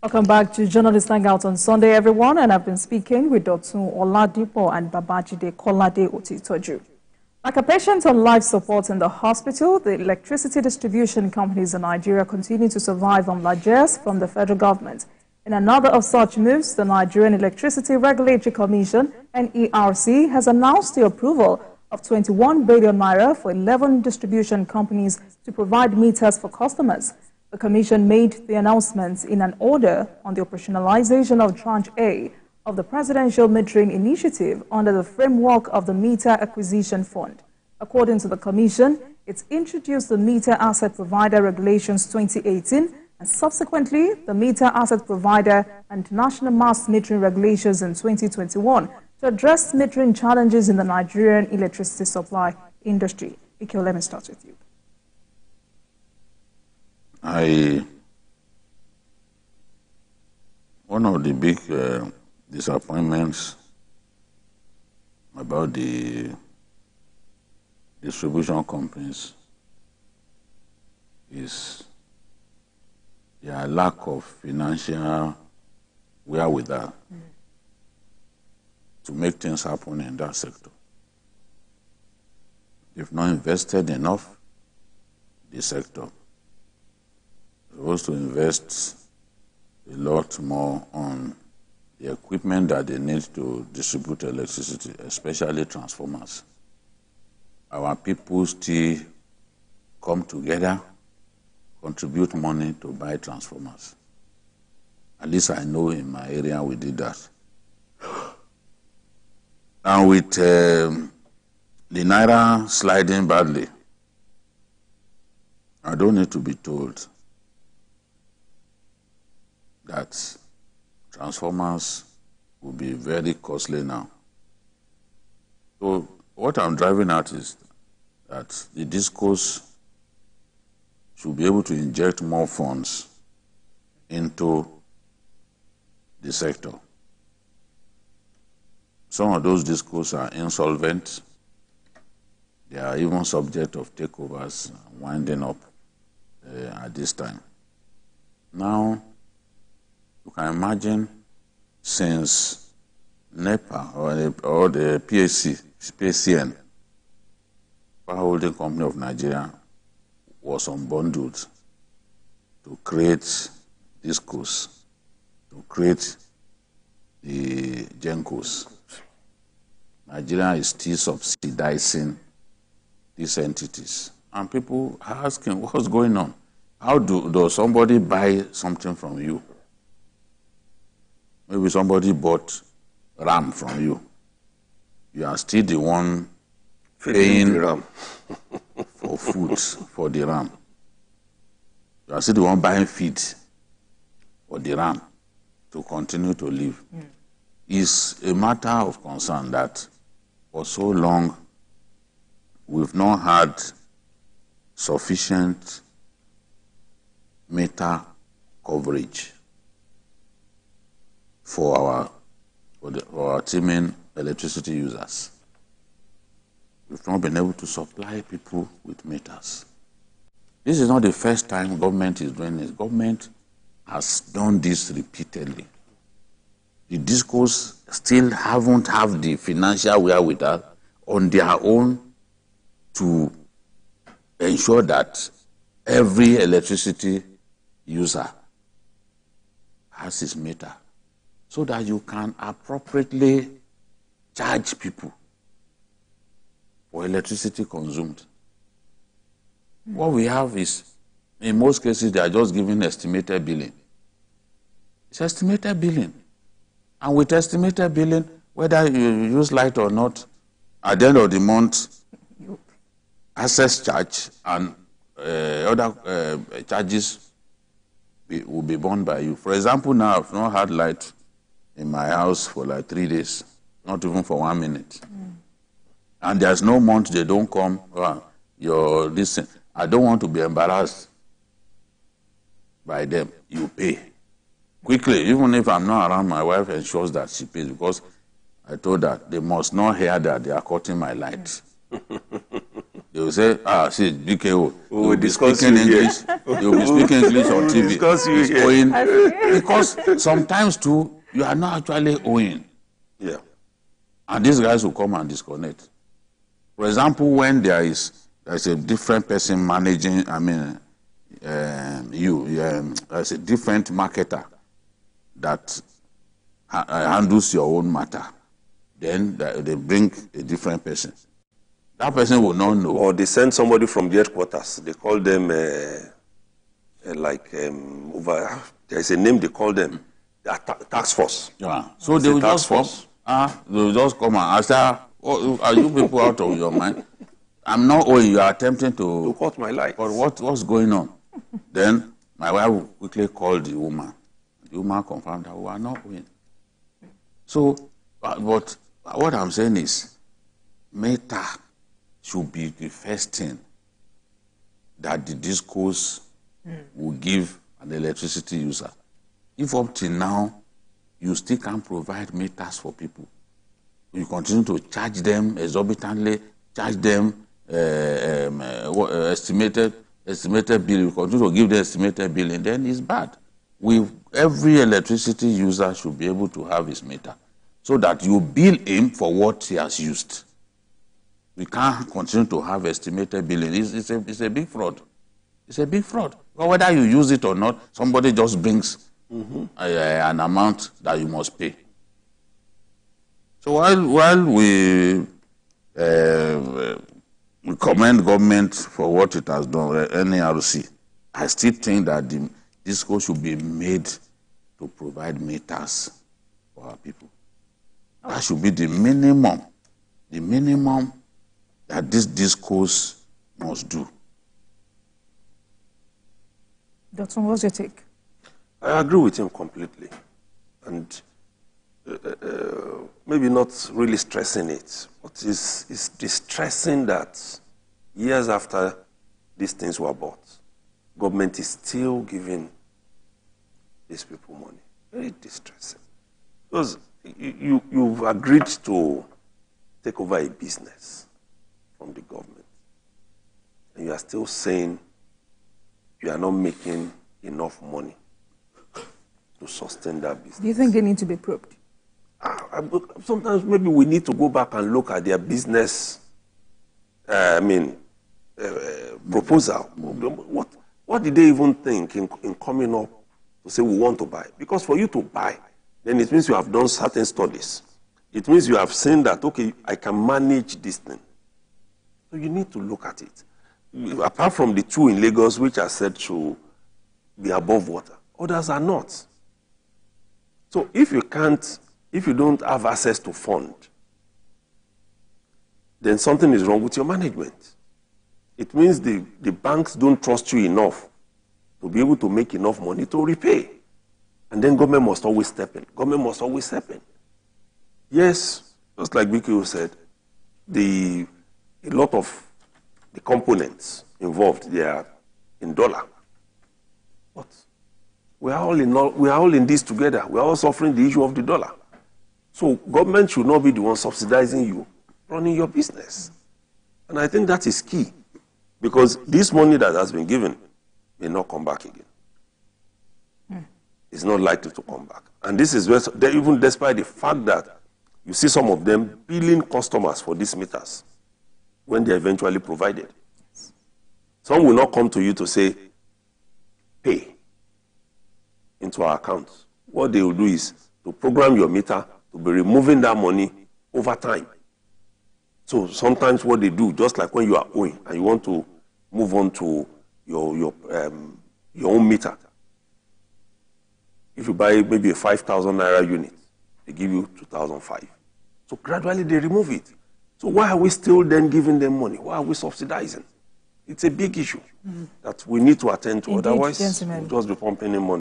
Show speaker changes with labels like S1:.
S1: Welcome back to Journalist Hangout on Sunday, everyone. And I've been speaking with Dotun Oladipo and Babajide Kolade Otitoju. Like a patient on life support in the hospital, the electricity distribution companies in Nigeria continue to survive on largesse from the federal government. In another of such moves, the Nigerian Electricity Regulatory Commission, NERC, has announced the approval of 21 billion naira for 11 distribution companies to provide meters for customers. The Commission made the announcements in an order on the operationalization of Tranche A of the Presidential Metering Initiative under the framework of the Metre Acquisition Fund. According to the Commission, it's introduced the Meter Asset Provider Regulations 2018 and subsequently the Meter Asset Provider and National Mass Metering Regulations in 2021 to address metering challenges in the Nigerian Electricity Supply Industry. Ikeo, let me start with you.
S2: One of the big disappointments about the distribution companies is their lack of financial wherewithal to make things happen in that sector. They've not invested enough in the sector. They're supposed to invest a lot more on the equipment that they need to distribute electricity, especially transformers. Our people still come together, contribute money to buy transformers. At least I know in my area we did that. And with the naira sliding badly, I don't need to be told that transformers will be very costly now. So what I'm driving at is that the discos should be able to inject more funds into the sector. Some of those discos are insolvent. They are even subject of takeovers winding up at this time. Now, you can imagine since NEPA or the PACN, Power Holding Company of Nigeria, was unbundled to create discos, to create the GENCOs. Nigeria is still subsidizing these entities. And people are asking, what's going on? How does somebody buy something from you? Maybe somebody bought RAM from you. You are still the one paying the RAM for food for the RAM. You are still the one buying feed for the RAM to continue to live. It's a matter of concern that for so long we've not had sufficient meter coverage for our teeming electricity users. We've not been able to supply people with meters. This is not the first time government is doing this. Government has done this repeatedly. The discos still haven't have the financial wherewithal on their own to ensure that every electricity user has his meter, so that you can appropriately charge people for electricity consumed. What we have is, in most cases, they are just giving estimated billing. It's estimated billing. And with estimated billing, whether you use light or not, at the end of the month, access charge and other charges will be borne by you. For example, now I've not had light in my house for like 3 days, not even for 1 minute. And there's no month they don't come, listen, I don't want to be embarrassed by them. You pay. Quickly, even if I'm not around, my wife ensures that she pays, because I told her they must not hear that they are cutting my light. They will say, see, BKO.
S3: We will discuss you
S2: English. They will be speaking English on TV.
S3: Discuss you here.
S2: Owing, because sometimes too, you are not actually owing.
S3: Yeah.
S2: And these guys will come and disconnect. For example, when there's a different person managing, there's a different marketer that handles your own matter. Then they bring a different person. That person will not know.
S3: Or they send somebody from the headquarters. They call them there's a name they call them, task force.
S2: Yeah. So they will just come. They will just come and ask, are you people out of your mind? I'm not owing. You are attempting to
S3: cut my life.
S2: But what's going on? Then my wife will quickly call the woman. The woman confirmed that we are not owing. So, but what I'm saying is, Metre should be the first thing that the discourse will give an electricity user. If up till now, you still can't provide meters for people, you continue to charge them exorbitantly, charge them estimated bill, you continue to give them estimated billing, then it's bad. Every electricity user should be able to have his meter, so that you bill him for what he has used. We can't continue to have estimated billing. It's a big fraud. It's a big fraud. But whether you use it or not, somebody just brings an amount that you must pay. So while we commend government for what it has done, NERC, I still think that the discourse should be made to provide meters for our people. That should be the minimum that this discourse must do.
S1: Dr. What's your take?
S3: I agree with him completely. And maybe not really stressing it, but it's distressing that years after these things were bought, government is still giving these people money. Very distressing. Because you've agreed to take over a business from the government, and you are still saying you are not making enough money to sustain that business. Do
S1: you think they need to be probed?
S3: Sometimes maybe we need to go back and look at their business, proposal. What did they even think in coming up to say we want to buy? Because for you to buy, then it means you have done certain studies. It means you have seen that, okay, I can manage this thing. So you need to look at it. Apart from the two in Lagos, which are said to be above water, others are not. So if you don't have access to fund, then something is wrong with your management. It means the banks don't trust you enough to be able to make enough money to repay. And then government must always step in. Government must always step in. Yes, just like BQ said, a lot of the components involved, they are in dollar. But we are all in this together. We are all suffering the issue of the dollar. So government should not be the one subsidizing you, running your business. And I think that is key, because this money that has been given may not come back again. It's not likely to come back. And this is where, even despite the fact that you see some of them billing customers for these meters when they're eventually provided. Some will not come to you to say, pay into our accounts. What they will do is to program your meter to be removing that money over time. So sometimes what they do, just like when you are owing and you want to move on to your own meter, if you buy maybe a 5,000 naira unit, they give you 2,005. So gradually they remove it. So why are we still then giving them money? Why are we subsidizing? It's a big issue that we need to attend to.
S1: Indeed,
S3: otherwise
S1: gentlemen.
S3: we'll just be pumping in money.